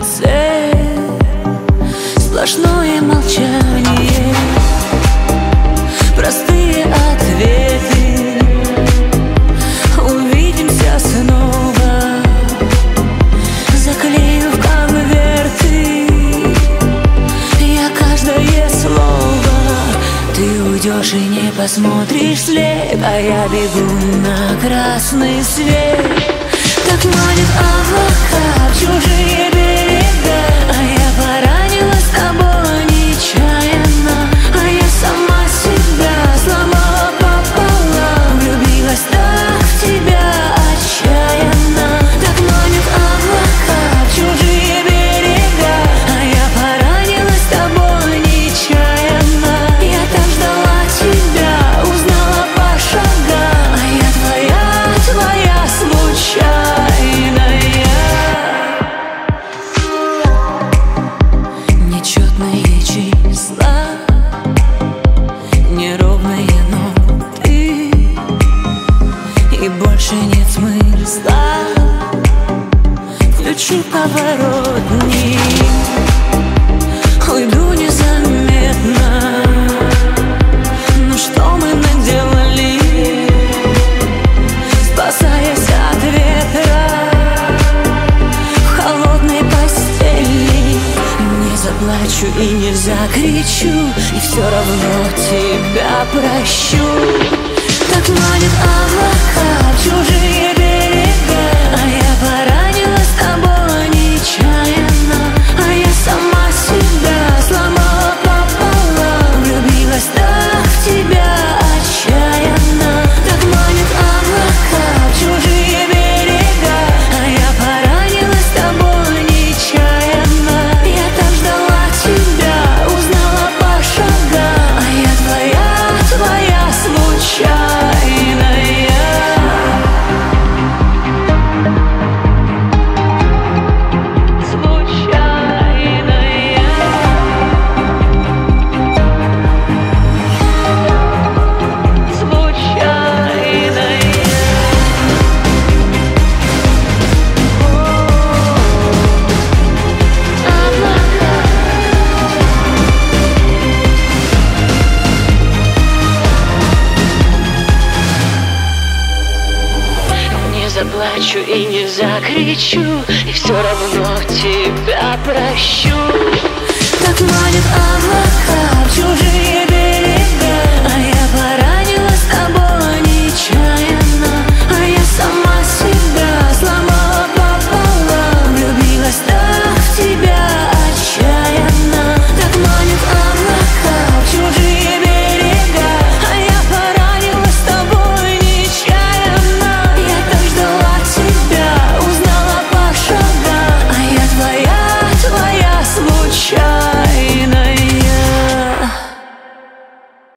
цель, сплошное молчание, простые ответы. Увидимся снова, заклею в конверты я каждое слово. Ты уйдешь и не посмотришь вслед, а я бегу на красный свет. Так манит облака в чужие берега, а я поранилась с тобой нечаянно, а я сама себя сломала пополам, влюбилась так в тебя отчаянно. Так манит облака в чужие берега, а я поранилась с тобой нечаянно. Я так ждала тебя, узнала по шагам, а я твоя случайная. Нечетные числа, неровные ноты, и больше нет смысла. Включу поворотник, уйду незаметно. Ну что мы наделали, спасаясь от ветра в холодной постели? Не заплачу и не закричу, и все равно тебя прощу. Так манит облака в чужие берега, а я поранилась с тобой нечаянно, а я сама себя сломала пополам, влюбилась так в тебя отчаянно. Так манит облака в чужие берега, а я поранилась с тобой нечаянно. Я так ждала тебя, узнала по шагам, а я твоя случайная. Заплачу и не закричу, и все равно тебя прощу. Так манит облака в чужие